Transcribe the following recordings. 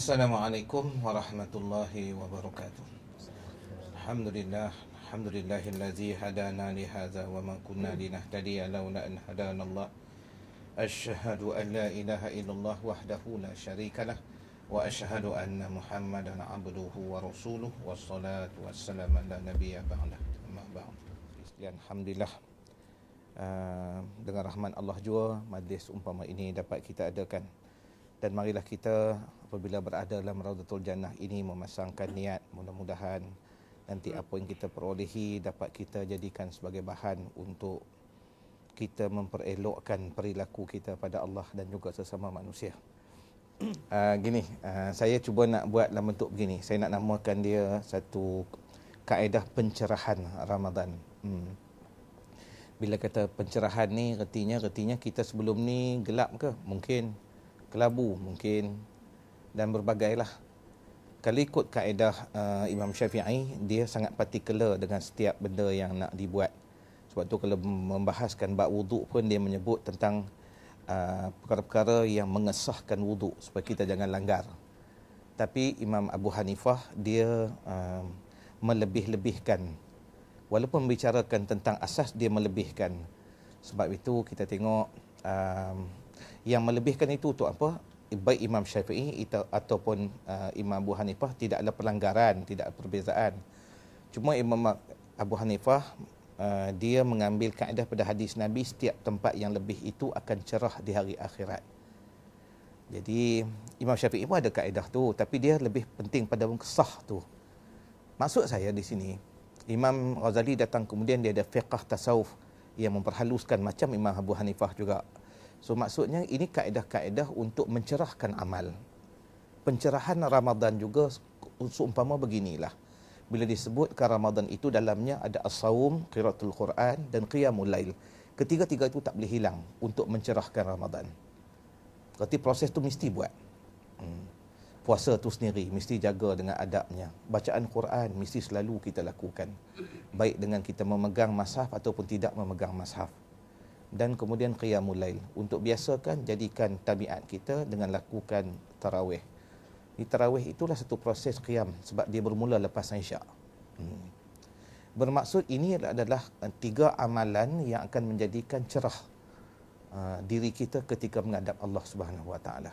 Assalamualaikum warahmatullahi wabarakatuh. Alhamdulillah, alhamdulillahillazi hadana li hadza wa ma kunna linahtadiya laula an hadanallah. Asyhadu an la ilaha illallah wahdahu la syarikalah wa asyhadu anna Muhammadan abduhu wa rasuluh wassalatu wassalamu ala nabiyya ba'da. Amma ba'd. Alhamdulillah, dengan rahmat Allah jua majlis umpama ini dapat kita adakan. Dan marilah kita apabila berada dalam Raudatul Jannah ini memasangkan niat, mudah-mudahan nanti apa yang kita perolehi dapat kita jadikan sebagai bahan untuk kita memperelokkan perilaku kita pada Allah dan juga sesama manusia. Saya cuba nak buat dalam bentuk begini. Saya nak namakan dia satu kaedah pencerahan Ramadan. Bila kata pencerahan ni, retinya kita sebelum ni gelap ke? Mungkin. Kelabu mungkin, dan berbagailah. Kalau ikut kaedah Imam Syafi'i, dia sangat particular dengan setiap benda yang nak dibuat. Sebab tu kalau membahaskan bab wuduk pun dia menyebut tentang perkara-perkara yang mengesahkan wuduk supaya kita jangan langgar. Tapi Imam Abu Hanifah dia melebih-lebihkan. Walaupun membicarakan tentang asas, dia melebihkan. Sebab itu kita tengok yang melebihkan itu untuk apa? Baik Imam Syafi'i ataupun Imam Abu Hanifah tidak ada pelanggaran, tidak ada perbezaan. Cuma Imam Abu Hanifah dia mengambil kaedah pada hadis Nabi, setiap tempat yang lebih itu akan cerah di hari akhirat. Jadi Imam Syafi'i pun ada kaedah tu, tapi dia lebih penting pada kesah tu. Maksud saya di sini, Imam Ghazali datang kemudian dia ada fiqh tasawuf yang memperhaluskan macam Imam Abu Hanifah juga. So maksudnya ini kaedah-kaedah untuk mencerahkan amal. Pencerahan Ramadan juga seumpama beginilah. Bila disebutkan Ramadan itu dalamnya ada as-saum, qiraatul Quran dan qiyamul lail. Ketiga-tiga itu tak boleh hilang untuk mencerahkan Ramadan. Berarti proses tu mesti buat. Puasa tu sendiri mesti jaga dengan adabnya. Bacaan Quran mesti selalu kita lakukan. Baik dengan kita memegang mushaf ataupun tidak memegang mushaf. Dan kemudian qiyamul lail. Untuk biasakan, jadikan tabiat kita dengan lakukan tarawih. Di tarawih itulah satu proses qiyam sebab dia bermula lepas isyak. Bermaksud ini adalah tiga amalan yang akan menjadikan cerah diri kita ketika menghadap Allah Subhanahu Wa Taala.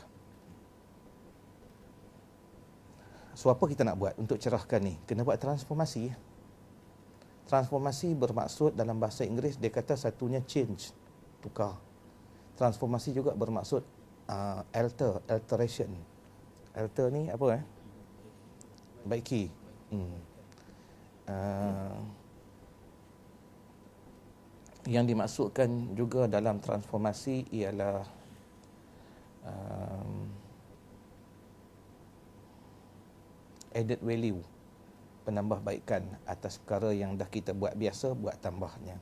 So apa kita nak buat untuk cerahkan ni? Kena buat transformasi. Transformasi bermaksud dalam bahasa Inggeris dia kata satunya change, tukar. Transformasi juga bermaksud alteration. Alter ni apa baiki. Yang dimaksudkan juga dalam transformasi ialah added value, penambahbaikan atas perkara yang dah kita buat biasa, buat tambahnya.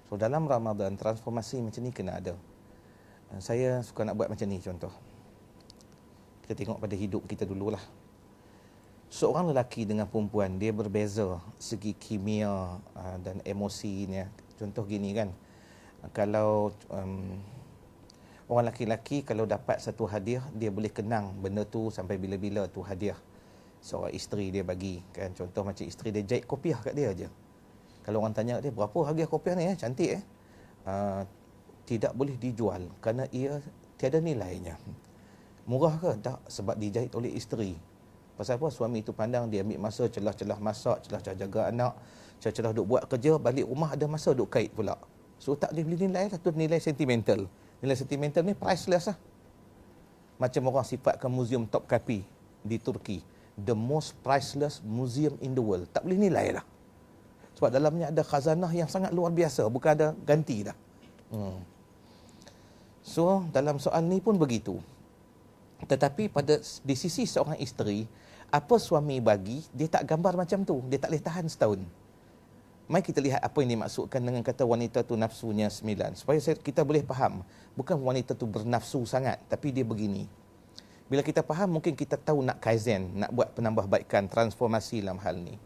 So dalam Ramadan, transformasi macam ni kena ada. Saya suka nak buat macam ni contoh. Kita tengok pada hidup kita dululah. Seorang lelaki dengan perempuan, dia berbeza segi kimia dan emosinya. Contoh gini kan, kalau orang lelaki-lelaki kalau dapat satu hadiah, dia boleh kenang benda tu sampai bila-bila tu hadiah. Seorang isteri dia bagi kan, contoh macam isteri dia jahit kopiah kat dia aja. Kalau orang tanya dia, berapa harga kopiah ni cantik tidak boleh dijual kerana ia tiada nilainya. Murah ke? Tak, sebab dijahit oleh isteri. Pasal apa? Suami itu pandang, dia ambil masa celah-celah masak, celah-celah jaga anak, celah-celah duk buat kerja, balik rumah ada masa duk kait pula. So tak boleh beli nilai lah, tu nilai sentimental. Nilai sentimental ni priceless lah. Macam orang sifatkan muzium Topkapi di Turki, the most priceless museum in the world. Tak boleh nilai lah. Sebab dalamnya ada khazanah yang sangat luar biasa, bukan ada ganti dah. So dalam soal ni pun begitu. Tetapi di sisi seorang isteri, apa suami bagi, dia tak gambar macam tu. Dia tak boleh tahan setahun. Mari kita lihat apa yang dimaksudkan dengan kata wanita tu nafsunya 9. Supaya kita boleh faham. Bukan wanita tu bernafsu sangat, tapi dia begini. Bila kita faham, mungkin kita tahu nak kaizen, nak buat penambahbaikan, transformasi dalam hal ni.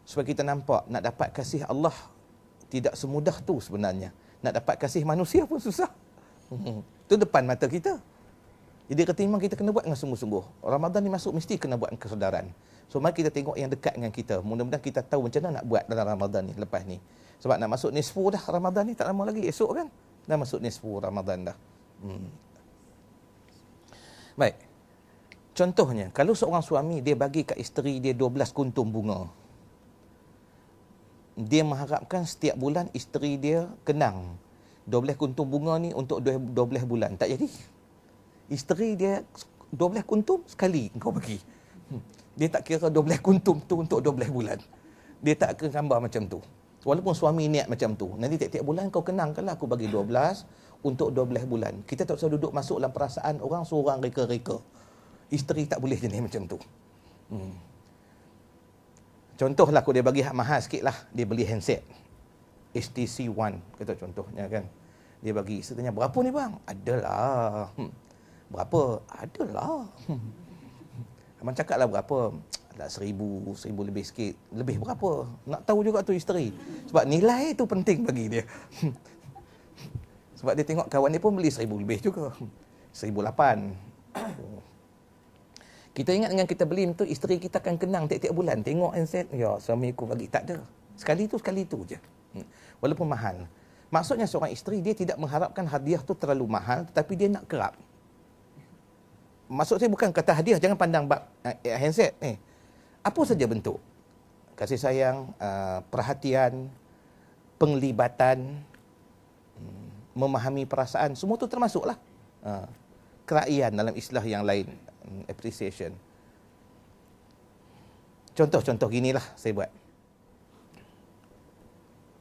Supaya kita nampak, nak dapat kasih Allah tidak semudah tu sebenarnya. Nak dapat kasih manusia pun susah. Itu depan mata kita. Jadi kata memang kita kena buat dengan sungguh-sungguh. Ramadan ni masuk mesti kena buat kesedaran. So mari kita tengok yang dekat dengan kita. Mudah-mudahan kita tahu macam mana nak buat dalam Ramadan ni lepas ni. Sebab nak masuk nisfu dah Ramadan ni, tak lama lagi, esok kan. Dah masuk nisfu Ramadan dah. Baik. Contohnya, kalau seorang suami dia bagi kat isteri dia 12 kuntum bunga. Dia mengharapkan setiap bulan isteri dia kenang 12 kuntum bunga ni untuk 12 bulan. Tak jadi. Isteri dia 12 kuntum sekali kau bagi. Dia tak kira 12 kuntum tu untuk 12 bulan. Dia tak kira gambar macam tu. Walaupun suami niat macam tu. Nanti tiap-tiap bulan kau kenangkanlah aku bagi 12 untuk 12 bulan. Kita tak usah duduk masuk dalam perasaan orang seorang reka-reka. Isteri tak boleh jenis macam tu. Contohlah aku dia bagi hak mahal sikit lah. Dia beli handset. HTC One. Kata contohnya kan. Dia bagi. Saya tanya, berapa ni bang? Adalah. Berapa? Adalah. Abang cakap lah berapa? Ada 1,000 lebih sikit. Lebih berapa? Nak tahu juga tu isteri. Sebab nilai tu penting bagi dia. Sebab dia tengok kawan dia pun beli 1,000 lebih juga. 1,008. Kita ingat dengan kita beli tu, isteri kita akan kenang tiap-tiap bulan. Tengok handset, ya suami aku bagi. Tak ada. Sekali tu je. Walaupun mahal. Maksudnya seorang isteri, dia tidak mengharapkan hadiah tu terlalu mahal, tetapi dia nak kerap. Maksud saya bukan kata hadiah, jangan pandang bab handset. Apa saja bentuk. Kasih sayang, perhatian, penglibatan, memahami perasaan, semua tu termasuklah. Keraian dalam istilah yang lain. Appreciation. Contoh-contoh ginilah saya buat.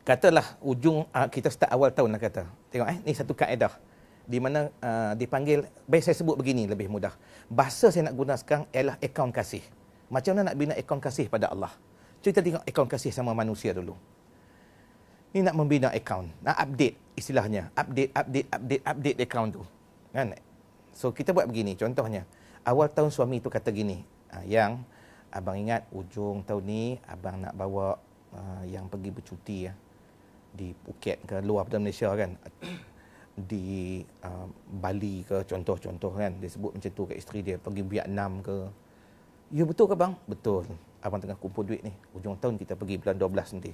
Katalah ujung kita start awal tahun lah kata. Tengok ni satu kaedah di mana dipanggil, baik saya sebut begini lebih mudah. Bahasa saya nak guna sekarang ialah akaun kasih. Macam mana nak bina akaun kasih pada Allah? Kita tengok akaun kasih sama manusia dulu. Ni nak membina akaun, nak update istilahnya, update akaun tu. Kan? So kita buat begini, contohnya awal tahun suami tu kata gini, yang abang ingat ujung tahun ni abang nak bawa yang pergi bercuti di Phuket ke luar daripada Malaysia kan, di Bali ke contoh-contoh kan, dia sebut macam tu kat isteri dia, pergi Vietnam ke. Ya betul ke bang? Betul. Abang tengah kumpul duit ni, ujung tahun kita pergi bulan 12 nanti.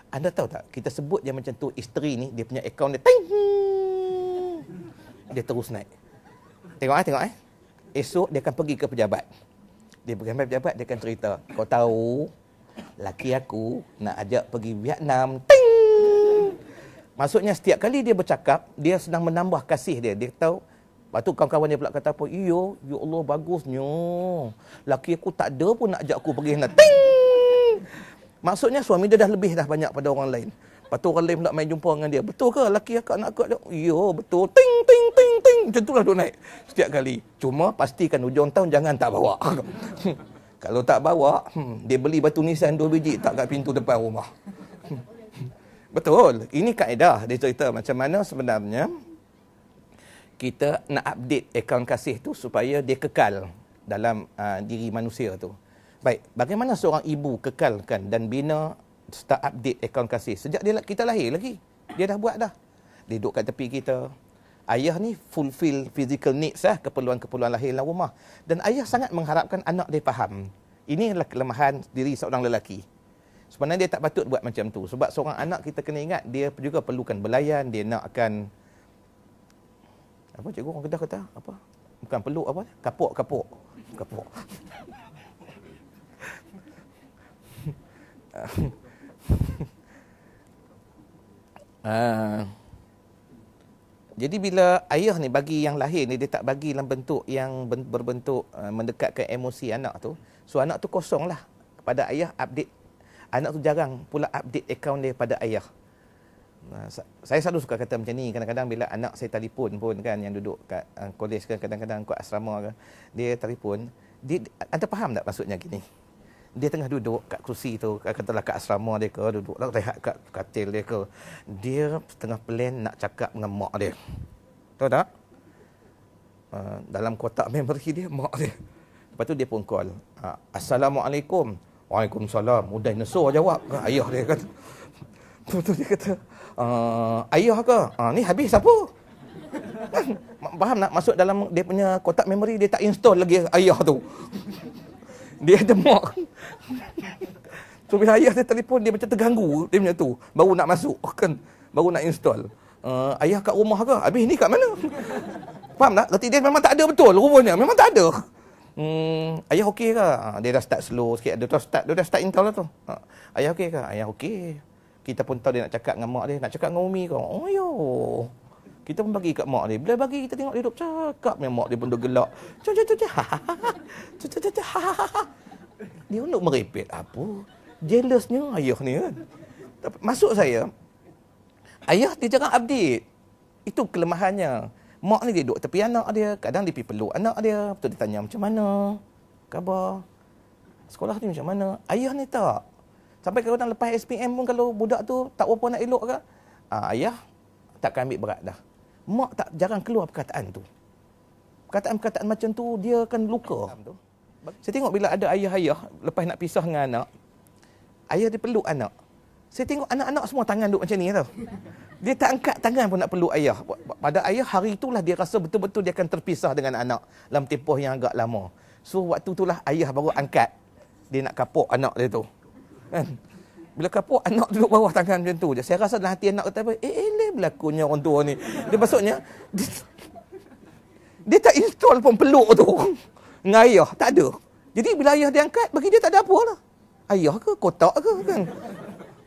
Anda tahu tak, kita sebut dia macam tu, isteri ni dia punya akaun dia ting, dia terus naik. Tengok esok dia akan pergi ke pejabat. Dia pergi ke pejabat, dia akan cerita, kau tahu laki aku nak ajak pergi Vietnam. Ting! Maksudnya setiap kali dia bercakap, dia sedang menambah kasih dia. Dia tahu. Lepas tu kawan-kawan dia pula kata apa? Ya Allah bagusnya. Laki aku tak ada pun nak ajak aku pergi sana. Ting! Maksudnya suami dia dah lebih dah banyak pada orang lain. Lepas tu orang lain nak main jumpa dengan dia. Betul ke laki akak nak akak? Ya betul. Ting, ting, ting, ting. Macam itulah dia naik setiap kali. Cuma pastikan hujung tahun jangan tak bawa. Kalau tak bawa, dia beli batu nisan 2 biji tak kat pintu depan rumah. Betul. Ini kaedah. Dia cerita macam mana sebenarnya kita nak update akaun kasih tu supaya dia kekal dalam diri manusia tu. Baik, bagaimana seorang ibu kekalkan dan bina start update akaun kasih sejak kita lahir lagi. Dia dah buat dah. Dia duduk kat tepi kita. Ayah ni fulfill physical needs keperluan-keperluan lahir dalam rumah. Dan ayah sangat mengharapkan anak dia faham. Ini adalah kelemahan diri seorang lelaki. Sebenarnya dia tak patut buat macam tu. Sebab seorang anak kita kena ingat, dia juga perlukan belayan, dia nak akan, apa cikgu orang Kedah kata? Apa? Bukan peluk apa? Kapok. Jadi bila ayah ni bagi yang lahir ni, dia tak bagi dalam bentuk yang berbentuk mendekatkan emosi anak tu. So anak tu kosong lah kepada ayah update. Anak tu jarang pula update akaun dia pada ayah. Saya selalu suka kata macam ni. Kadang-kadang bila anak saya telefon pun kan, yang duduk kat kolej kan, kadang-kadang kat asrama kan, dia telefon, anda faham tak maksudnya gini? Dia tengah duduk kat kursi tu, katalah kat asrama dia ke, duduk rehat kat katil dia ke, dia tengah plan nak cakap dengan mak dia. Tahu tak? Dalam kotak memori dia, mak dia. Lepas tu dia pun call. Assalamualaikum. Waalaikumsalam. Udah nesor jawab. Ayah dia kata. Lepas tu dia kata, ayah ke? Ni habis apa? Faham tak? Masuk dalam dia punya kotak memori, dia tak install lagi ayah tu. Dia ada mak. So bila ayah dia telefon, dia macam terganggu. Dia punya tu. Baru nak masuk kan. Baru nak install. Ayah kat rumah ke? Habis ni kat mana? Faham tak? Berarti dia memang tak ada betul rupanya. Memang tak ada. Ayah okey ke? Dia dah start slow sikit. Dia dah start install lah tu. Ayah okey ke? Ayah okey. Kita pun tahu dia nak cakap dengan mak dia. Nak cakap dengan Umi ke? Oh yo. Kita pun bagi kat mak dia. Bila bagi, kita tengok dia duduk cakap. Mak dia pun duduk gelak. Dia duduk merepek apa? Jealousnya ayah ni kan. Maksud saya, ayah dia jangan update. Itu kelemahannya. Mak ni dia duduk tepi anak dia. Kadang dia pergi peluk anak dia. Betul dia tanya macam mana khabar? Sekolah ni macam mana? Ayah ni tak. Sampai kadang lepas SPM pun kalau budak tu tak berapa nak elok ke, ayah takkan ambil berat dah. Mak tak jarang keluar perkataan tu. Perkataan-perkataan macam tu dia akan luka. Saya tengok bila ada ayah-ayah lepas nak pisah dengan anak, ayah dia peluk anak. Saya tengok anak-anak semua tangan duduk macam ni tau. Dia tak angkat tangan pun nak peluk ayah. Pada ayah hari itulah dia rasa betul-betul dia akan terpisah dengan anak dalam tempoh yang agak lama. So waktu itulah ayah baru angkat. Dia nak kapok anak dia tu. Kan? Bila kapok, anak duduk bawah tangan macam tu je. Saya rasa dalam hati anak kata apa? Berlakunya orang tua ni. Dia maksudnya, dia tak install pun peluk tu. Dengan ayah, tak ada. Jadi bila ayah dia angkat, bagi dia tak ada apa lah. Ayah ke, kotak ke, kan?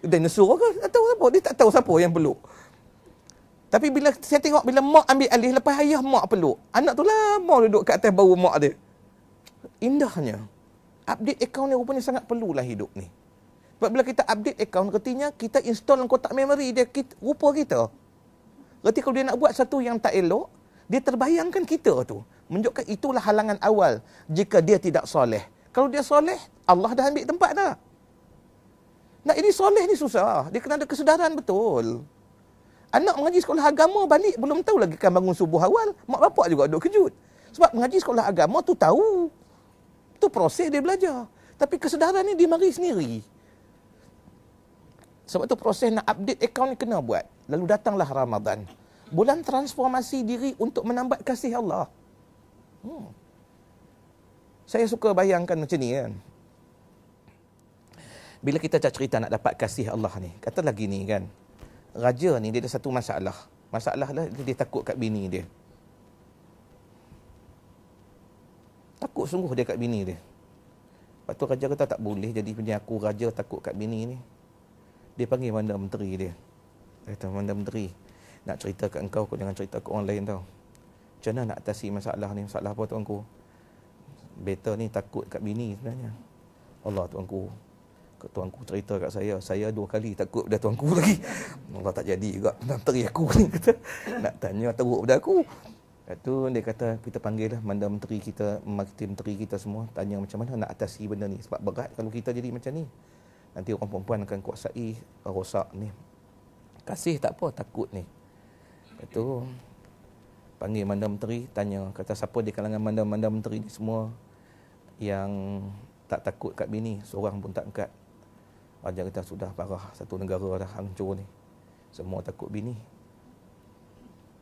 Dinosaur ke, tak tahu apa. Dia tak tahu siapa yang peluk. Tapi bila saya tengok, bila mak ambil alih, lepas ayah mak peluk, anak tu lama duduk kat atas bahu mak dia. Indahnya. Update akaun ni rupanya sangat perlulah hidup ni. Sebab bila kita update akaun, artinya kita install dalam kotak memori dia, rupa kita. Berarti kalau dia nak buat satu yang tak elok, dia terbayangkan kita tu. Menunjukkan itulah halangan awal jika dia tidak soleh. Kalau dia soleh, Allah dah ambil tempat dah. Nak ini soleh ni susah. Dia kena ada kesedaran betul. Anak mengaji sekolah agama, balik belum tahu lagi kan bangun subuh awal. Mak bapak juga duduk kejut. Sebab mengaji sekolah agama tu tahu. Tu proses dia belajar. Tapi kesedaran ni dia mari sendiri. Sebab tu proses nak update akaun ni kena buat. Lalu datanglah Ramadan. Bulan transformasi diri untuk menambat kasih Allah. Saya suka bayangkan macam ni kan. Bila kita cerita nak dapat kasih Allah ni, kata lagi ni kan, raja ni dia ada satu masalah. Masalah lah dia takut kat bini dia. Takut sungguh dia kat bini dia. Lepas tu raja kata tak boleh jadi punya aku raja takut kat bini ni. Dia panggil Mandar Menteri dia. Dia kata, Mandar Menteri, nak cerita kat engkau, kau jangan cerita kat orang lain tau. Macam mana nak atasi masalah ni? Masalah apa tuanku? Better ni takut kat bini sebenarnya. Allah tuanku. Tuanku cerita kat saya 2 kali takut pada tuanku lagi. Allah tak jadi juga. Menteri aku ni kata, nak tanya teruk pada aku. Lepas tu dia kata, kita panggil lah Mandar Menteri kita, menteri kita semua, tanya macam mana nak atasi benda ni. Sebab berat kalau kita jadi macam ni. Nanti orang perempuan akan kuasai rosak ni. Kasih tak apa, takut ni. Lepas tu panggil Mandar Menteri, tanya, kata siapa di kalangan Mandar Menteri ni semua yang tak takut kat bini, seorang pun tak angkat. Raja kata sudah parah, satu negara dah hancur ni. Semua takut bini.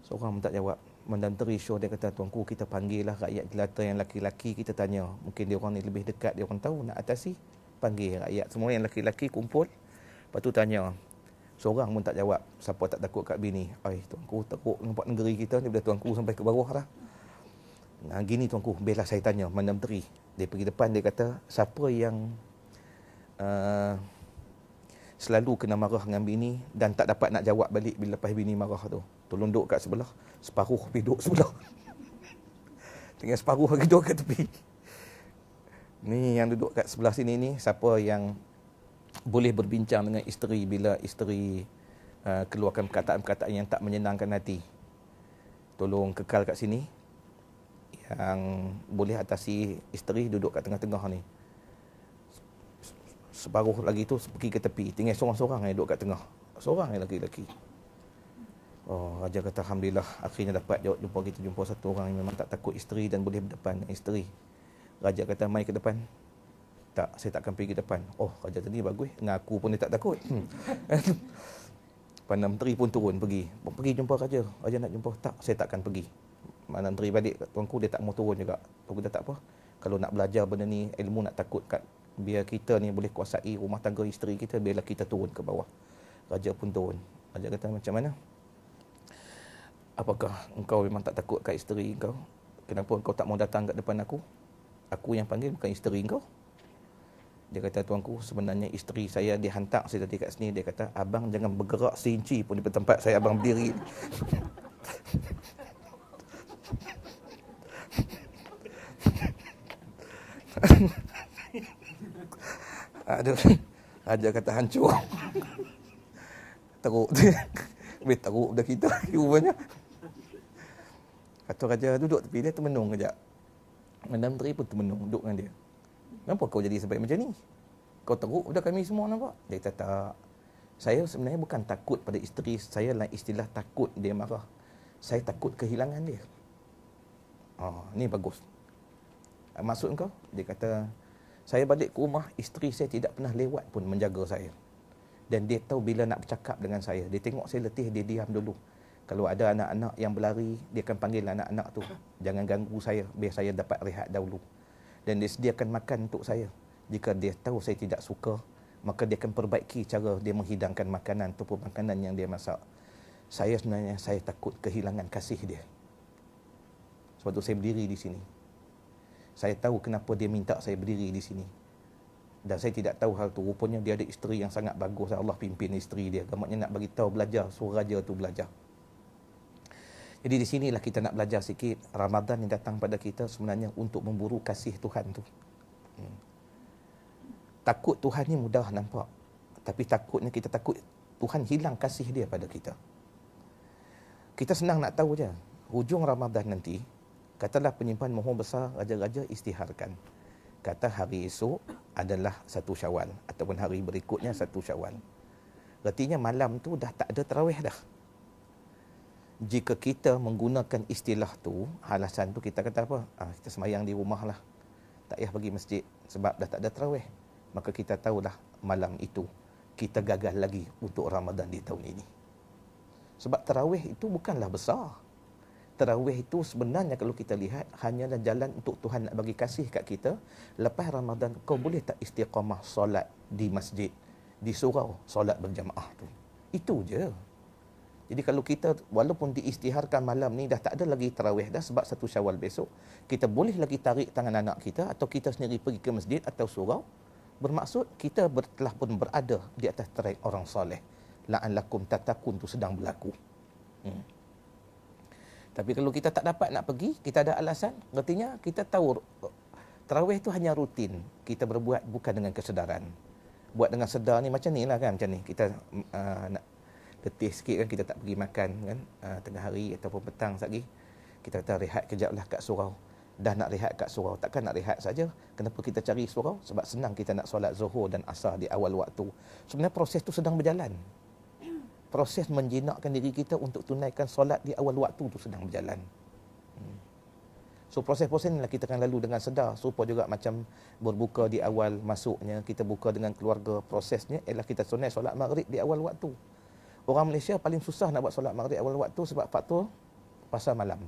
Seorang pun tak jawab. Mandar Menteri show dia kata, tuanku kita panggil lah rakyat jelata yang laki-laki, kita tanya. Mungkin dia orang ni lebih dekat, dia orang tahu nak atasi. Panggil rakyat semua yang laki-laki kumpul. Lepas tu tanya. Seorang pun tak jawab. Siapa tak takut kat bini? Tuanku teruk nampak negeri kita ni. Bila tuanku sampai ke bawah dah. Nah, gini tuanku, biarlah saya tanya Mandar Menteri. Dia pergi depan, dia kata, siapa yang selalu kena marah dengan bini dan tak dapat nak jawab balik bila lepas bini marah tu? Tolong duduk kat sebelah. Separuh pergi duduk sebelah. Tinggal separuh lagi duduk kat tepi. Ni yang duduk kat sebelah sini ni, siapa yang boleh berbincang dengan isteri bila isteri keluarkan perkataan-perkataan yang tak menyenangkan hati. Tolong kekal kat sini. Yang boleh atasi isteri duduk kat tengah-tengah ni. Separuh lagi tu pergi ke tepi. Tinggal seorang-seorang yang duduk kat tengah. Seorang yang lelaki-lelaki. Oh, Raja kata Alhamdulillah akhirnya dapat jumpa satu orang yang memang tak takut isteri dan boleh berdepan dengan isteri. Raja kata, mai ke depan. Tak, saya tak akan pergi ke depan. Oh, raja tadi bagus. Dengan aku pun dia tak takut. Lepas Perdana Menteri pun turun pergi jumpa raja. Raja nak jumpa, tak, saya takkan pergi. Perdana Menteri balik, tuanku dia tak mau turun juga. Tuanku dia tak apa. Kalau nak belajar benda ni, ilmu nak takut kat, biar kita ni boleh kuasai rumah tangga isteri kita, biarlah kita turun ke bawah. Raja pun turun. Raja kata, macam mana? Apakah engkau memang tak takut kat isteri engkau? Kenapa engkau tak mau datang kat depan aku? Aku yang panggil, bukan isteri engkau. Dia kata, tuanku, sebenarnya isteri saya dihantar saya tadi kat sini. Dia kata, abang jangan bergerak seinci pun di tempat saya abang berdiri. Raja kata hancur. Teruk. Lebih teruk dah kita rupanya. Kata raja duduk tepi dia, termenung kejap. Perdana Menteri pun termenung duduk dengan dia. Kenapa kau jadi sampai macam ni? Kau teruk dah kami semua nampak. Dia kata, tak. Saya sebenarnya bukan takut pada isteri saya lah, istilah takut dia marah. Saya takut kehilangan dia. Ni bagus. Maksud kau? Dia kata, saya balik ke rumah, isteri saya tidak pernah lewat pun menjaga saya. Dan dia tahu bila nak bercakap dengan saya. Dia tengok saya letih, dia diam dulu. Kalau ada anak-anak yang berlari, dia akan panggil anak-anak tu. Jangan ganggu saya, biar saya dapat rehat dahulu. Dan dia sediakan makan untuk saya. Jika dia tahu saya tidak suka, maka dia akan perbaiki cara dia menghidangkan makanan ataupun makanan yang dia masak. Saya sebenarnya, saya takut kehilangan kasih dia. Sebab tu saya berdiri di sini. Saya tahu kenapa dia minta saya berdiri di sini. Dan saya tidak tahu hal tu. Rupanya dia ada isteri yang sangat bagus. Allah pimpin isteri dia. Gamaknya nak bagi tahu belajar, suruh raja tu belajar. Jadi di sinilah kita nak belajar sikit. Ramadan yang datang pada kita sebenarnya untuk memburu kasih Tuhan tu. Takut Tuhan ni mudah nampak. Tapi takutnya kita takut Tuhan hilang kasih dia pada kita. Kita senang nak tahu je. Hujung Ramadan nanti, katalah penyimpan mohon besar raja-raja istiharkan. Kata hari esok adalah 1 Syawal. Ataupun hari berikutnya 1 Syawal. Artinya malam tu dah tak ada tarawih dah. Jika kita menggunakan istilah tu, alasan tu kita kata apa? Kita semayang di rumah lah. Tak payah pergi masjid sebab dah tak ada tarawih. Maka kita tahulah malam itu kita gagal lagi untuk Ramadan di tahun ini. Sebab tarawih itu bukanlah besar. Tarawih itu sebenarnya kalau kita lihat hanyalah jalan untuk Tuhan nak bagi kasih kat kita. Lepas Ramadan kau boleh tak istiqamah solat di masjid, di surau, solat berjamaah tu. Itu je. Jadi kalau kita walaupun diistiharkan malam ni dah tak ada lagi tarawih dah sebab 1 Syawal besok, kita boleh lagi tarik tangan anak kita atau kita sendiri pergi ke masjid atau surau. Bermaksud kita telah pun berada di atas track orang soleh. La'allakum tatakun tu sedang berlaku. Tapi kalau kita tak dapat nak pergi, kita ada alasan. Artinya kita tahu tarawih tu hanya rutin. Kita berbuat bukan dengan kesedaran. Buat dengan sedar ni macam ni lah kan. Macam ni kita nak letih sikit kan, kita tak pergi makan kan, tengah hari ataupun petang lagi, kita kata rehat kejap lah kat surau. Dah nak rehat kat surau, takkan nak rehat saja. Kenapa kita cari surau? Sebab senang kita nak solat zuhur dan asar di awal waktu. Sebenarnya proses tu sedang berjalan. Proses menjinakkan diri kita untuk tunaikan solat di awal waktu tu sedang berjalan. So proses-proses ni lah kita akan lalu dengan sedar. Serupa juga macam berbuka di awal masuknya, kita buka dengan keluarga. Prosesnya ialah kita tunai solat maghrib di awal waktu. Orang Malaysia paling susah nak buat solat maghrib awal waktu sebab faktor pasar malam.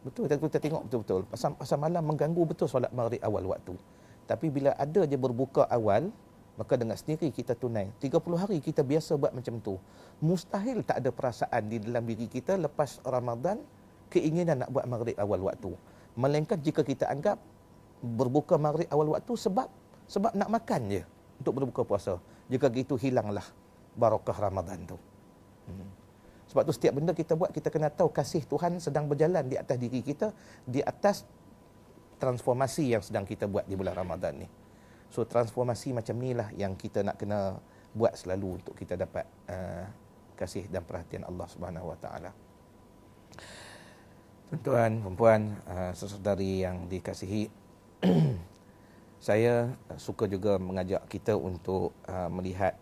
Betul, kita tengok betul-betul. Pasar malam mengganggu betul solat maghrib awal waktu. Tapi bila ada je berbuka awal, maka dengan sendiri kita tunai. 30 hari kita biasa buat macam tu. Mustahil tak ada perasaan di dalam diri kita lepas Ramadan keinginan nak buat maghrib awal waktu. Melainkan jika kita anggap berbuka maghrib awal waktu sebab nak makan je untuk berbuka puasa. Jika gitu hilanglah barakah Ramadan tu. Sebab tu setiap benda kita buat, kita kena tahu kasih Tuhan sedang berjalan di atas diri kita, di atas transformasi yang sedang kita buat di bulan Ramadan ni. So transformasi macam ni lah yang kita nak kena buat selalu untuk kita dapat kasih dan perhatian Allah Subhanahu Wa Taala. Tuan-tuan, perempuan, saudari yang dikasihi, saya suka juga mengajak kita untuk melihat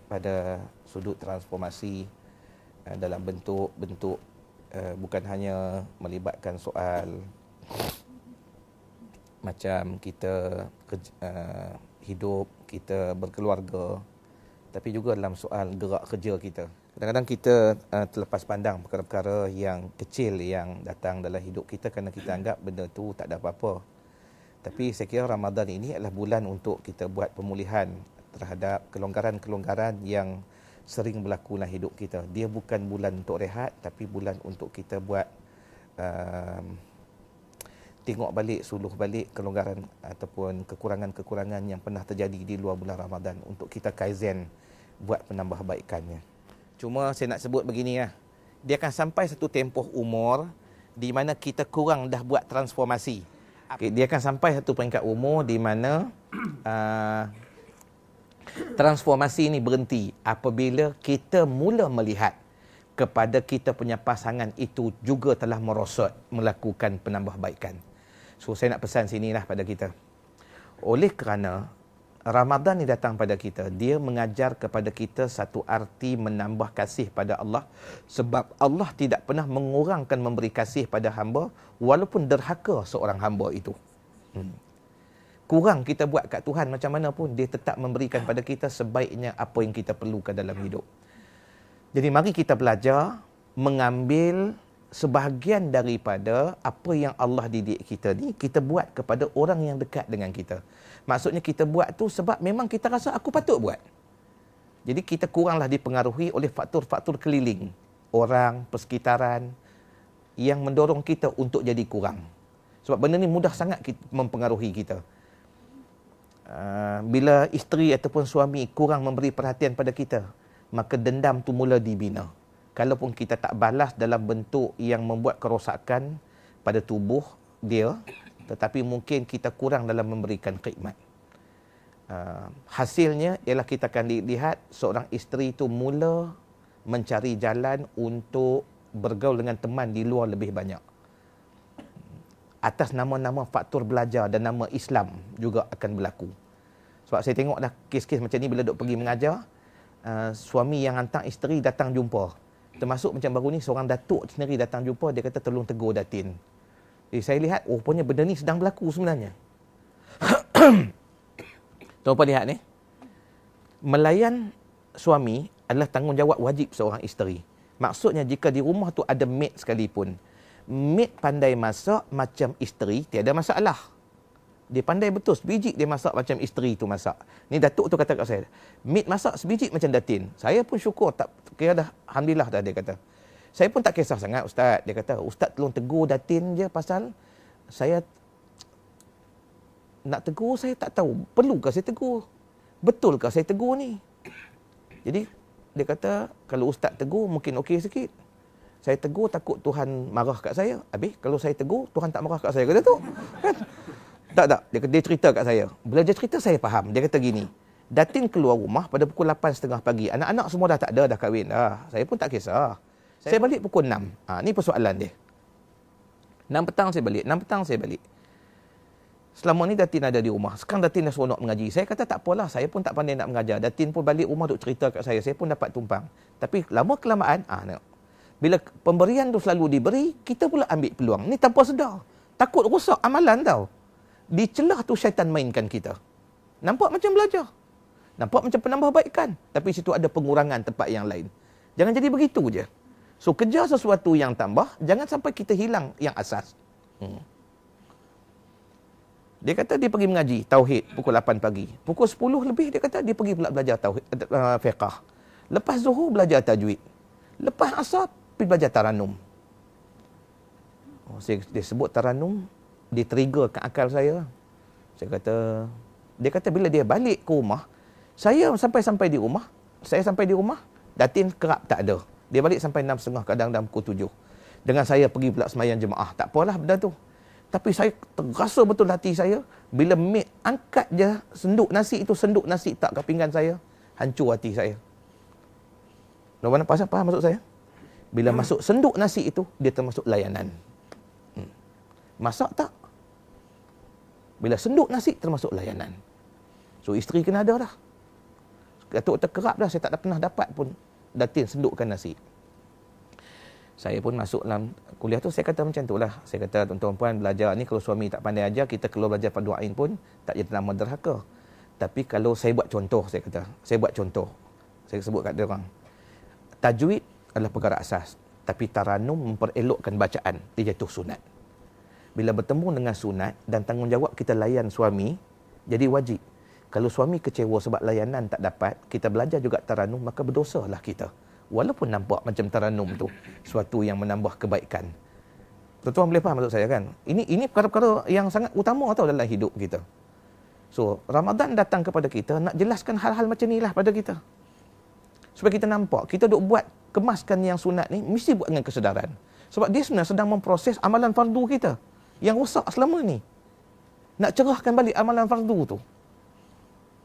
pada sudut transformasi dalam bentuk-bentuk bukan hanya melibatkan soal macam kita hidup, kita berkeluarga, tapi juga dalam soal gerak kerja kita. Kadang-kadang kita terlepas pandang perkara-perkara yang kecil yang datang dalam hidup kita kerana kita anggap benda tu tak ada apa-apa. Tapi saya kira Ramadan ini adalah bulan untuk kita buat pemulihan terhadap kelonggaran-kelonggaran yang sering berlaku dalam hidup kita. Dia bukan bulan untuk rehat, tapi bulan untuk kita buat tengok balik, suluh balik kelonggaran ataupun kekurangan-kekurangan yang pernah terjadi di luar bulan Ramadan untuk kita kaizen buat penambahbaikannya. Cuma saya nak sebut begini lah. Dia akan sampai satu tempoh umur di mana kita kurang dah buat transformasi. Dia akan sampai satu peringkat umur di mana transformasi ini berhenti apabila kita mula melihat kepada kita punya pasangan itu juga telah merosot melakukan penambahbaikan. So saya nak pesan sinilah pada kita. Oleh kerana Ramadan ni datang pada kita, dia mengajar kepada kita satu arti menambah kasih pada Allah, sebab Allah tidak pernah mengurangkan memberi kasih pada hamba walaupun derhaka seorang hamba itu. Kurang kita buat kat Tuhan macam mana pun, dia tetap memberikan pada kita sebaiknya apa yang kita perlukan dalam hidup. Jadi mari kita belajar mengambil sebahagian daripada apa yang Allah didik kita ni, kita buat kepada orang yang dekat dengan kita. Maksudnya kita buat tu sebab memang kita rasa aku patut buat. Jadi kita kuranglah dipengaruhi oleh faktor-faktor keliling, orang, persekitaran yang mendorong kita untuk jadi kurang. Sebab benda ni mudah sangat mempengaruhi kita. Bila isteri ataupun suami kurang memberi perhatian pada kita, maka dendam tu mula dibina. Kalaupun kita tak balas dalam bentuk yang membuat kerosakan pada tubuh dia, tetapi mungkin kita kurang dalam memberikan khidmat. Hasilnya ialah kita akan lihat seorang isteri itu mula mencari jalan untuk bergaul dengan teman di luar lebih banyak. Atas nama-nama faktor belajar dan nama Islam juga akan berlaku. Sebab saya tengok dah kes-kes macam ni bila duk pergi mengajar, suami yang hantar isteri datang jumpa. Termasuk macam baru ni, seorang datuk sendiri datang jumpa, dia kata tolong tegur datin. Jadi saya lihat, rupanya benda ni sedang berlaku sebenarnya. Tuan-tuan lihat ni. Melayan suami adalah tanggungjawab wajib seorang isteri. Maksudnya jika di rumah tu ada maid sekalipun, maid pandai masak macam isteri, tiada masalah. Dia pandai betul, sebiji dia masak macam isteri tu masak. Ni datuk tu kata kat saya, maid masak sebiji macam datin. Saya pun syukur, tak kira dah, alhamdulillah dah, dia kata. Saya pun tak kisah sangat ustaz, dia kata, ustaz tolong tegur datin je pasal saya nak tegur, saya tak tahu perlukah saya tegur, betulkah saya tegur ni. Jadi dia kata kalau ustaz tegur mungkin okey sikit. Saya tegur takut Tuhan marah kat saya. Habis kalau saya tegur Tuhan tak marah kat saya, kata tu kan? Tak. Dia cerita kat saya. Bila dia cerita saya faham. Dia kata gini, datin keluar rumah pada pukul 8.30 pagi. Anak-anak semua dah tak ada, dah kahwin. Saya pun tak kisah. Saya balik pukul 6. Ni persoalan dia. 6 petang saya balik. 6 petang saya balik. Selama ni datin ada di rumah. Sekarang datin dah seronok mengaji. Saya kata tak apalah. Saya pun tak pandai nak mengajar. Datin pun balik rumah duk cerita kat saya. Saya pun dapat tumpang. Tapi lama-kelamaan, bila pemberian tu selalu diberi, kita pula ambil peluang. Ni tanpa sedar. Takut rosak amalan tau. Di celah tu syaitan mainkan kita. Nampak macam belajar. Nampak macam penambahbaikan. Tapi situ ada pengurangan tempat yang lain. Jangan jadi begitu je. So, kejar sesuatu yang tambah, jangan sampai kita hilang yang asas. Dia kata dia pergi mengaji tauhid pukul 8 pagi. Pukul 10 lebih dia kata dia pergi pula belajar tauhid, fiqh. Lepas zuhur belajar tajwid. Lepas asar pergi belajar taranum. Dia sebut taranum, dia trigger ke akal saya. Dia kata bila dia balik ke rumah, saya sampai di rumah, datin kerap tak ada. Dia balik sampai 6.30, kadang-kadang pukul 7. Dengan saya pergi pula semayang jemaah. Tak apalah benda tu. Tapi saya terasa betul hati saya, bila maid angkat je senduk nasi tak ke pinggan saya, hancur hati saya. Tuan-tuan faham maksud saya? Bila masuk senduk nasi itu, dia termasuk layanan. Masak tak? Bila senduk nasi termasuk layanan. So isteri kena ada dah. Datuk terkerap dah, saya tak pernah dapat pun datin sendukkan nasi. Saya pun masuk dalam kuliah tu, saya kata macam tu lah. Saya kata tuan-tuan puan belajar ni, kalau suami tak pandai ajar, kita kalau belajar fardu ain pun tak jadi nama derhaka. Tapi kalau saya buat contoh, saya buat contoh. Saya sebut kat dia orang. Tajwid adalah perkara asas. Tapi taranum memperelokkan bacaan. Dia jatuh sunat. Bila bertemu dengan sunat dan tanggungjawab kita layan suami, jadi wajib. Kalau suami kecewa sebab layanan tak dapat, kita belajar juga taranum, maka berdosalah kita. Walaupun nampak macam taranum tu suatu yang menambah kebaikan. Tuan-tuan boleh faham maksud saya kan? Ini perkara-perkara yang sangat utama tau dalam hidup kita. So, Ramadan datang kepada kita nak jelaskan hal-hal macam ni lah pada kita. Supaya kita nampak, kita duk buat kemaskan yang sunat ni, mesti buat dengan kesedaran. Sebab dia sebenarnya sedang memproses amalan fardu kita yang rosak selama ni. Nak cerahkan balik amalan fardu tu.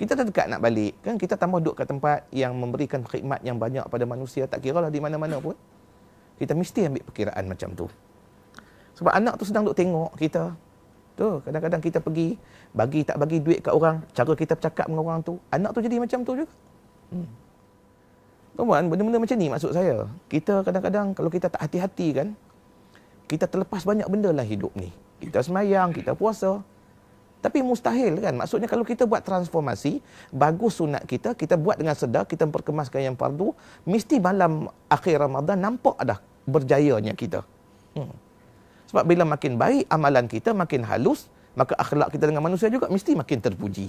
Kita dah dekat nak balik, kan? Kita tambah duduk kat tempat yang memberikan khidmat yang banyak pada manusia, tak kira lah di mana-mana pun. Kita mesti ambil perkiraan macam tu. Sebab anak tu sedang duk tengok kita. Tu, kadang-kadang kita pergi, bagi tak bagi duit kat orang, cara kita bercakap dengan orang tu, anak tu jadi macam tu juga. Tuan-tuan, benda-benda macam ni maksud saya. Kita kadang-kadang kalau kita tak hati-hati kan, kita terlepas banyak benda lah hidup ni. Kita semayang, kita puasa. Tapi mustahil kan. Maksudnya kalau kita buat transformasi, bagus sunat kita, kita buat dengan sedar, kita memperkemaskan yang fardu, mesti malam akhir Ramadan nampak dah berjayanya kita. Sebab bila makin baik amalan kita, makin halus, maka akhlak kita dengan manusia juga mesti makin terpuji.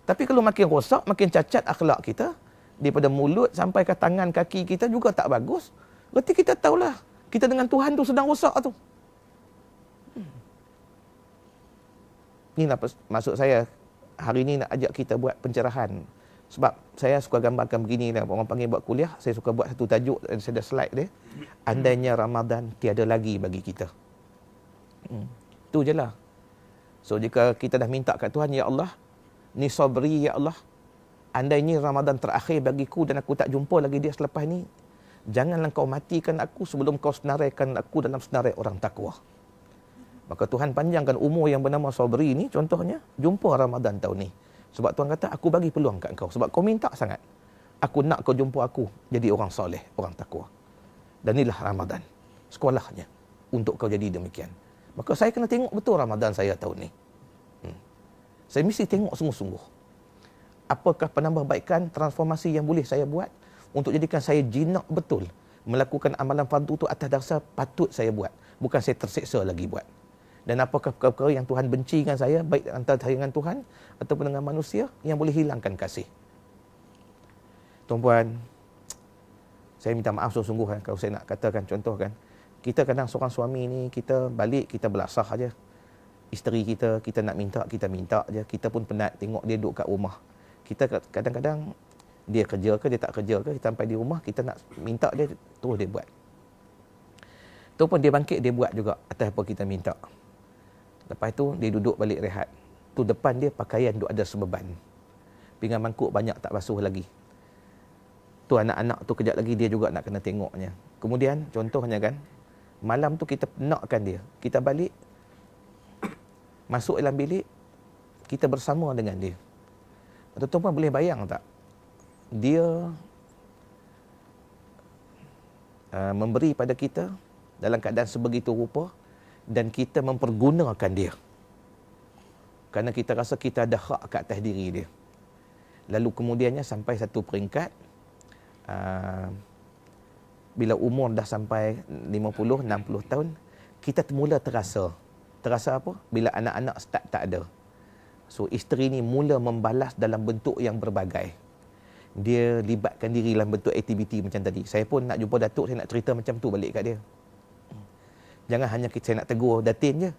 Tapi kalau makin rosak, makin cacat akhlak kita, daripada mulut sampai ke tangan kaki kita juga tak bagus, berarti kita tahulah kita dengan Tuhan tu sedang rosak tu. Inilah maksud saya hari ni nak ajak kita buat pencerahan. Sebab saya suka gambarkan begini lah. Orang panggil buat kuliah, saya suka buat satu tajuk, saya ada slide dia. Andainya Ramadan tiada lagi bagi kita. Itu je lah. So jika kita dah minta kat Tuhan, ya Allah, ni sabri ya Allah. Andainya Ramadan terakhir bagiku dan aku tak jumpa lagi dia selepas ni, janganlah kau matikan aku sebelum kau senaraikan aku dalam senarai orang takwa. Maka Tuhan panjangkan umur yang bernama sabri ni, contohnya, jumpa Ramadan tahun ni. Sebab Tuhan kata, aku bagi peluang kat kau. Sebab kau minta sangat. Aku nak kau jumpa aku jadi orang soleh, orang takwa. Dan inilah Ramadan. Sekolahnya untuk kau jadi demikian. Maka saya kena tengok betul Ramadan saya tahun ni. Saya mesti tengok sungguh-sungguh. Apakah penambahbaikan, transformasi yang boleh saya buat untuk jadikan saya jinak betul melakukan amalan fardu tu atas dasar patut saya buat. Bukan saya terseksa lagi buat. Dan apakah perkara yang Tuhan benci dengan saya, baik antara saya dengan Tuhan ataupun dengan manusia, yang boleh hilangkan kasih. Tuan-puan, saya minta maaf sungguh-sungguh kalau saya nak katakan contoh kan. Kita kadang seorang suami ni, kita balik, kita belasah aja. Isteri kita nak minta, kita minta aja. Kita pun penat tengok dia duduk kat rumah. Kita kadang-kadang, dia kerja ke, dia tak kerja ke, kita sampai di rumah, kita nak minta dia, terus dia buat. Tu pun dia bangkit, dia buat juga atas apa kita minta. Lepas tu, dia duduk balik rehat. Tu depan dia, pakaian duk ada sebeban. Pinggan mangkuk banyak tak basuh lagi. Tu anak-anak tu kejap lagi, dia juga nak kena tengoknya. Kemudian, contohnya kan, malam tu kita penatkan dia. Kita balik, masuk dalam bilik, kita bersama dengan dia. Tuan-tuan boleh bayang tak? Dia memberi pada kita dalam keadaan sebegitu rupa dan kita mempergunakan dia. Kerana kita rasa kita ada hak kat atas diri dia. Lalu kemudiannya sampai satu peringkat, bila umur dah sampai 50, 60 tahun, kita mula terasa. Terasa apa? Bila anak-anak start tak ada. So, isteri ni mula membalas dalam bentuk yang berbagai. Dia libatkan diri dalam bentuk aktiviti macam tadi. Saya pun nak jumpa Datuk, saya nak cerita macam tu balik kat dia. Jangan hanya saya nak tegur Datin je.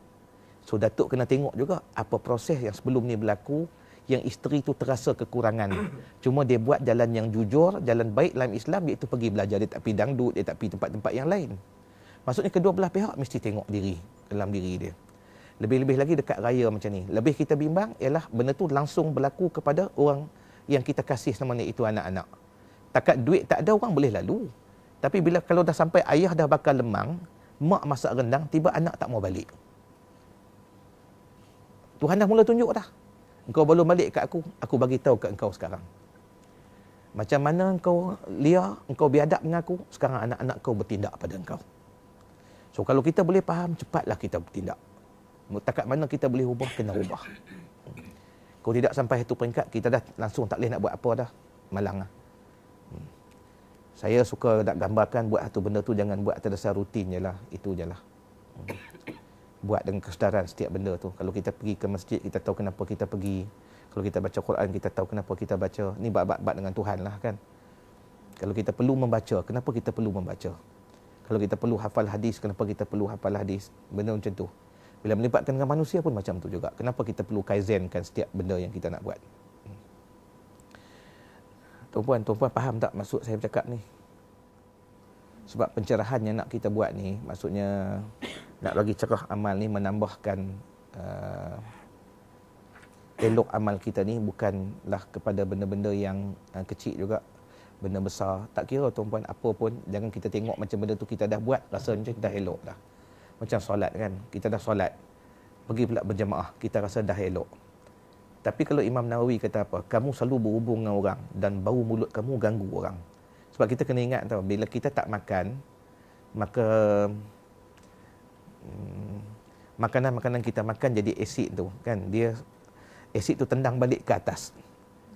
So, Datuk kena tengok juga apa proses yang sebelum ni berlaku, yang isteri tu terasa kekurangan. Cuma dia buat jalan yang jujur, jalan baik dalam Islam, iaitu pergi belajar. Dia tak pergi dangdut, dia tak pergi tempat-tempat yang lain. Maksudnya kedua belah pihak mesti tengok diri, dalam diri dia. Lebih-lebih lagi dekat raya macam ni. Lebih kita bimbang ialah benda tu langsung berlaku kepada orang yang kita kasih sama ni, itu anak-anak. Takat duit tak ada, orang boleh lalu. Tapi bila kalau dah sampai ayah dah bakal lemang, mak masak rendang, tiba anak tak mau balik. Tuhan dah mula tunjuk dah. Engkau belum balik kat aku bagi tahu kat engkau sekarang. Macam mana engkau liar, engkau biadab dengan aku, sekarang anak-anak kau bertindak pada engkau. So kalau kita boleh faham, cepatlah kita bertindak. Takat mana kita boleh ubah, kena ubah. Kalau tidak sampai satu peringkat, kita dah langsung tak boleh nak buat apa dah. Malang lah. Saya suka nak gambarkan buat satu benda tu jangan buat atas dasar rutin je lah. Itu je lah. Buat dengan kesedaran setiap benda tu. Kalau kita pergi ke masjid, kita tahu kenapa kita pergi. Kalau kita baca Quran, kita tahu kenapa kita baca. Ni bab-bab dengan Tuhan lah kan. Kalau kita perlu membaca, kenapa kita perlu membaca? Kalau kita perlu hafal hadis, kenapa kita perlu hafal hadis? Benda macam tu. Bila melibatkan dengan manusia pun macam tu juga. Kenapa kita perlu kaizenkan setiap benda yang kita nak buat? Tuan-puan faham tak maksud saya bercakap ni? Sebab pencerahan yang nak kita buat ni, maksudnya nak bagi cerah amal ni, menambahkan elok amal kita ni bukanlah kepada benda-benda yang kecil juga, benda besar. Tak kira tuan-puan apa pun, jangan kita tengok macam benda tu kita dah buat, rasa macam dah elok dah. Macam solat kan, kita dah solat, pergi pula berjamaah, kita rasa dah elok. Tapi kalau Imam Nawawi kata apa? Kamu selalu berhubung dengan orang dan bau mulut kamu ganggu orang. Sebab kita kena ingat tau, bila kita tak makan, maka makanan-makanan kita makan jadi asid tu kan. Dia asid tu tendang balik ke atas.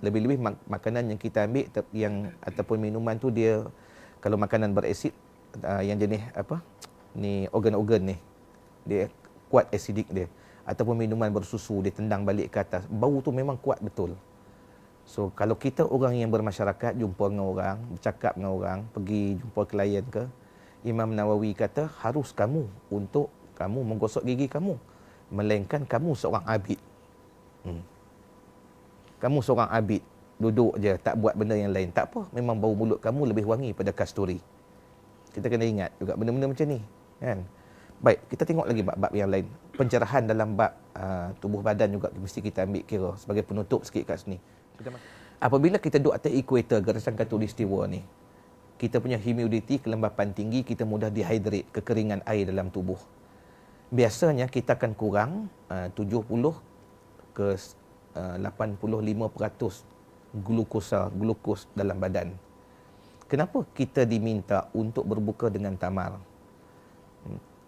Lebih-lebih makanan yang kita ambil yang ataupun minuman tu, dia kalau makanan berasid yang jenis apa? Ni organ-organ ni. Dia kuat asidik dia. Ataupun minuman bersusu, dia tendang balik ke atas. Bau tu memang kuat betul. So, kalau kita orang yang bermasyarakat, jumpa dengan orang, bercakap dengan orang, pergi jumpa klien ke, Imam Nawawi kata, harus kamu untuk kamu menggosok gigi kamu. Melainkan kamu seorang abid. Kamu seorang abid. Duduk je, tak buat benda yang lain. Tak apa, memang bau mulut kamu lebih wangi pada kasturi. Kita kena ingat juga benda-benda macam ni. Kan? Baik, kita tengok lagi bab-bab yang lain. Pencerahan dalam bab tubuh badan juga mesti kita ambil kira sebagai penutup sikit kat sini. Apabila kita duduk atas ekuator, garisan khatulistiwa ni, kita punya humidity, kelembapan tinggi, kita mudah dehydrate, kekeringan air dalam tubuh. Biasanya kita akan kurang 70 ke 85% glukos dalam badan. Kenapa kita diminta untuk berbuka dengan tamar?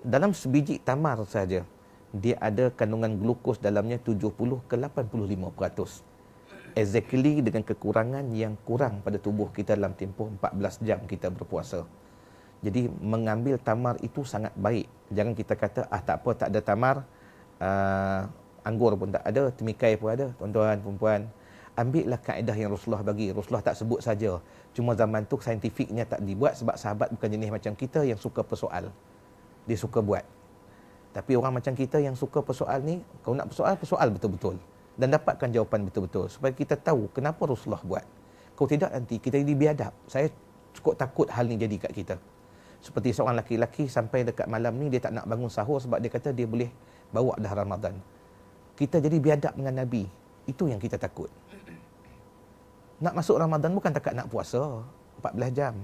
Dalam sebiji tamar saja, dia ada kandungan glukos dalamnya 70 ke 85%. Exactly dengan kekurangan yang kurang pada tubuh kita dalam tempoh 14 jam kita berpuasa. Jadi mengambil tamar itu sangat baik. Jangan kita kata, tak apa, tak ada tamar, anggur pun tak ada, temikai pun ada. Tuan-tuan, perempuan, ambillah kaedah yang Rasulullah bagi. Rasulullah tak sebut saja. Cuma zaman tu saintifiknya tak dibuat sebab sahabat bukan jenis macam kita yang suka persoal. Dia suka buat. Tapi orang macam kita yang suka persoal ni, kau nak persoal betul-betul. Dan dapatkan jawapan betul-betul. Supaya kita tahu kenapa Rasulullah buat. Kalau tidak nanti kita jadi biadab. Saya cukup takut hal ni jadi kat kita. Seperti seorang lelaki sampai dekat malam ni, dia tak nak bangun sahur sebab dia kata dia boleh bawa dah Ramadan. Kita jadi biadab dengan Nabi. Itu yang kita takut. Nak masuk Ramadan bukan takat nak puasa 14 jam.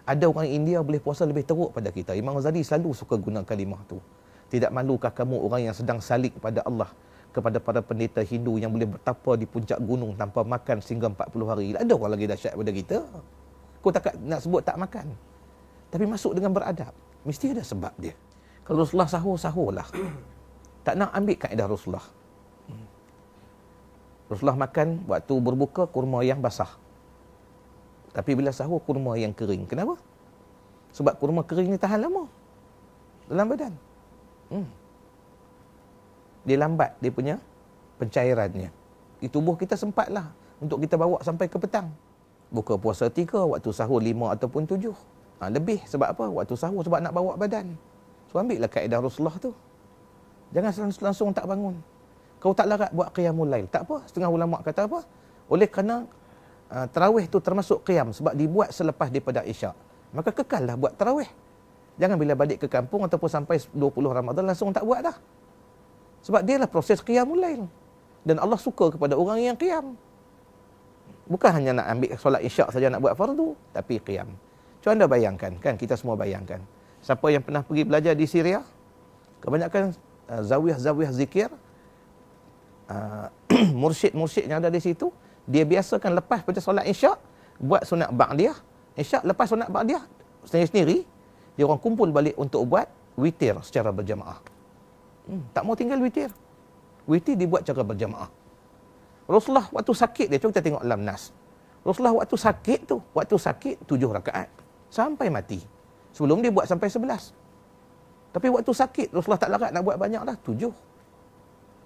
Ada orang India boleh puasa lebih teruk pada kita. Imam Ghazali selalu suka guna kalimah tu. Tidak malukah kamu orang yang sedang salik kepada Allah, kepada para pendeta Hindu yang boleh bertapa di puncak gunung tanpa makan sehingga 40 hari. Ada orang lagi dahsyat pada kita. Kau tak nak sebut tak makan. Tapi masuk dengan beradab. Mesti ada sebab dia. Kalau Rasulullah sahur, sahurlah. Tak nak ambil kaedah Rasulullah. Rasulullah makan waktu berbuka kurma yang basah. Tapi bila sahur kurma yang kering. Kenapa? Sebab kurma kering ni tahan lama dalam badan. Dia lambat dia punya pencairannya. Di tubuh kita sempatlah untuk kita bawa sampai ke petang. Buka puasa 3, waktu sahur 5 ataupun 7. Lebih sebab apa? Waktu sahur sebab nak bawa badan. So ambillah kaedah Rasulullah tu. Jangan langsung tak bangun. Kau tak larat buat qiyamul lail. Tak apa. Setengah ulama kata apa? Oleh kerana tarawih tu termasuk qiyam sebab dibuat selepas daripada isyak. Maka kekallah buat tarawih. Jangan bila balik ke kampung ataupun sampai 20 Ramadan langsung tak buat dah. Sebab dia lah proses qiyamul lail. Dan Allah suka kepada orang yang qiyam. Bukan hanya nak ambil solat isyak saja nak buat fardu, tapi qiyam. Cuba anda bayangkan, kan kita semua bayangkan. Siapa yang pernah pergi belajar di Syria, kebanyakan zawiyah-zawiyah zikir, mursyid-mursyid yang ada di situ, dia biasakan lepas pada solat isyak, buat sunat ba'diyah. Isyak lepas sunat ba'diyah, sendiri-sendiri, dia orang kumpul balik untuk buat witir secara berjamaah. Tak mau tinggal witir. Witir dibuat secara berjamaah. Rasulullah waktu sakit dia, cuba kita tengok dalam Nas. Rasulullah waktu sakit 7 rakaat sampai mati. Sebelum dia buat sampai 11. Tapi waktu sakit Rasulullah tak larat nak buat banyak dah, 7.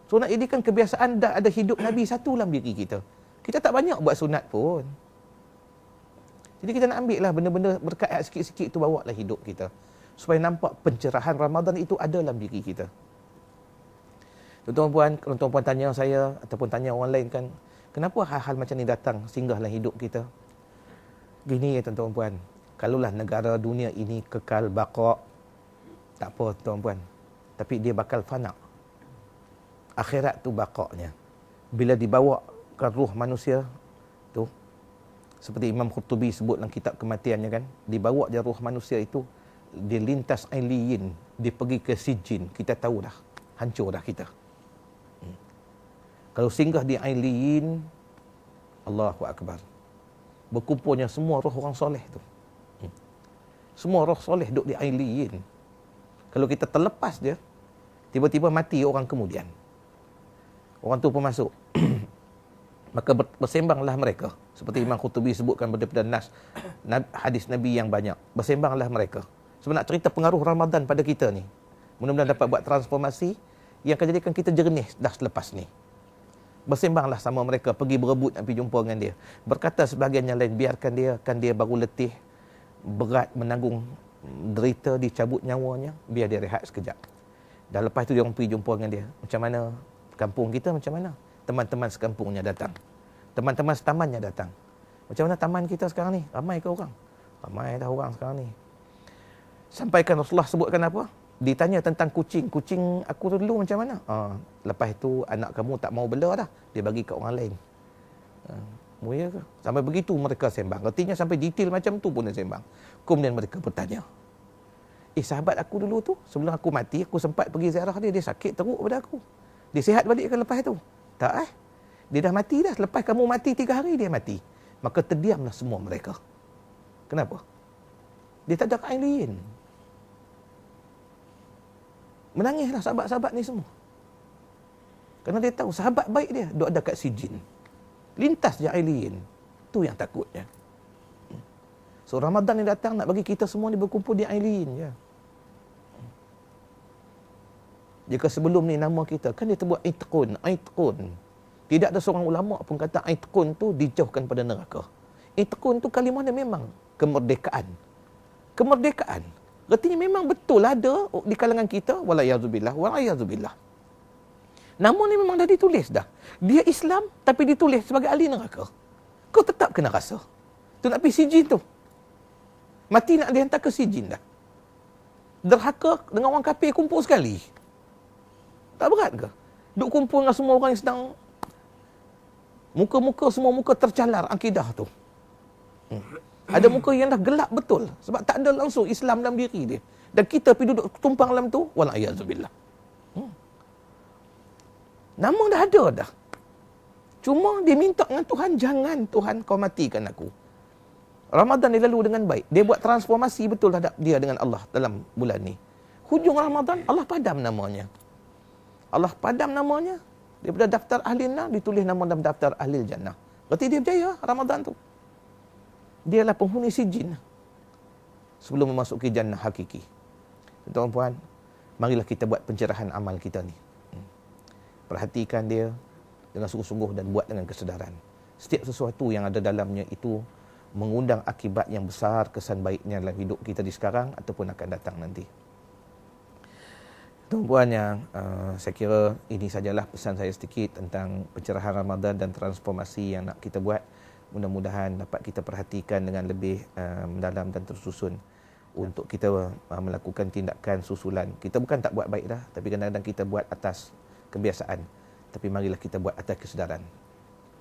So nak jadikan kebiasaan dah ada hidup Nabi satu dalam diri kita. Kita tak banyak buat sunat pun. Jadi kita nak ambil lah benda-benda berkat sikit-sikit tu, bawa lah hidup kita. Supaya nampak pencerahan Ramadan itu ada dalam diri kita. Tuan-tuan, kalau tuan-tuan tanya saya ataupun tanya orang lain kan, kenapa hal-hal macam ni datang singgah dalam hidup kita? Gini ya tuan-tuan, kalaulah negara dunia ini kekal baqa', tak apa tuan-tuan. Tapi dia bakal fana'. Akhirat tu baqa'nya. Bila dibawa ke ruh manusia tu, seperti Imam Qurtubi sebut dalam kitab kematiannya kan, dibawa dia ruh manusia itu, dia lintas Ailiyin, dia pergi ke Sijin, kita tahu dah, hancur dah kita. Kalau singgah di Ailiyin, Allahu Akbar, berkumpulnya semua roh orang soleh tu. Semua roh soleh duduk di Ailiyin. Kalau kita terlepas dia, tiba-tiba mati orang kemudian, orang tu pun masuk. Maka bersembanglah mereka. Seperti Imam Qurtubi sebutkan daripada hadis Nabi yang banyak. Bersembanglah mereka. Sebab nak cerita pengaruh Ramadan pada kita ni. Mudah-mudahan dapat buat transformasi yang akan jadikan kita jernih dah selepas ni. Bersembanglah sama mereka. Pergi berebut nak pergi jumpa dengan dia. Berkata sebahagian yang lain, biarkan dia, kan dia baru letih, berat menanggung derita, dicabut nyawanya, biar dia rehat sekejap. Dan lepas tu dia orang pergi jumpa dengan dia. Macam mana kampung kita, macam mana teman-teman sekampungnya datang, teman-teman setamannya datang. Macam mana taman kita sekarang ni? Ramai ke orang? Ramai dah orang sekarang ni. Sampaikan Rasulullah sebutkan apa? Ditanya tentang kucing. Kucing aku dulu macam mana? Lepas itu anak kamu tak mau bela dah, dia bagi kat orang lain. Ya ke? Sampai begitu mereka sembang. Artinya sampai detail macam tu pun dia sembang. Kemudian mereka bertanya, sahabat aku dulu tu, sebelum aku mati, aku sempat pergi ziarah dia, dia sakit teruk pada aku. Dia sihat balik ke lepas tu? Tak Dia dah mati dah. Lepas kamu mati 3 hari dia mati. Maka terdiamlah semua mereka. Kenapa? Dia tak ada Ailiyin. Menangislah sahabat-sahabat ni semua. Kerana dia tahu sahabat baik dia duk ada kat Sijin. Lintas je Ailiyin. Tu yang takutnya. So Ramadan ni datang nak bagi kita semua ni berkumpul di Ailiyin je. Jika sebelum ni nama kita, kan dia terbuat Itqun. Tidak ada seorang ulama pun kata Itqun tu dijauhkan pada neraka. Itqun tu kalimah dia memang kemerdekaan. Kemerdekaan. Artinya memang betul ada di kalangan kita, walayazubillah. Nama ni memang dah ditulis dah. Dia Islam tapi ditulis sebagai ahli neraka. Kau tetap kena rasa. Tu nak pergi Sijin tu. Mati nak dihantar ke Sijin dah. Derhaka dengan orang kafir kumpul sekali. Tak berat ke? Duk kumpul dengan semua orang yang sedang muka-muka, semua muka tercalar akidah tu. Ada muka yang dah gelap betul. Sebab tak ada langsung Islam dalam diri dia. Dan kita pergi duduk tumpang dalam tu, wala'ayazubillah. Nama dah ada dah. Cuma dia minta dengan Tuhan, jangan Tuhan kau matikan aku. Ramadan dia lalu dengan baik. Dia buat transformasi betul terhadap dia dengan Allah dalam bulan ni. Hujung Ramadan, Allah padam namanya. Allah padam namanya, daripada daftar ahli nar ditulis nama dalam daftar ahli jannah. Berarti dia berjaya Ramadan tu. Dialah penghuni Sijin sebelum memasuki jannah hakiki. Tuan-tuan, marilah kita buat pencerahan amal kita ni. Perhatikan dia dengan sungguh-sungguh dan buat dengan kesedaran. Setiap sesuatu yang ada dalamnya itu mengundang akibat yang besar, kesan baiknya dalam hidup kita di sekarang ataupun akan datang nanti. Tuan-puan yang saya kira ini sajalah pesan saya sedikit tentang pencerahan Ramadan dan transformasi yang nak kita buat. Mudah-mudahan dapat kita perhatikan dengan lebih mendalam dan tersusun untuk kita melakukan tindakan susulan. Kita bukan tak buat baik dah, tapi kadang-kadang kita buat atas kebiasaan. Tapi marilah kita buat atas kesedaran.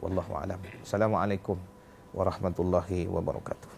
Wallahu a'lam. Assalamualaikum warahmatullahi wabarakatuh.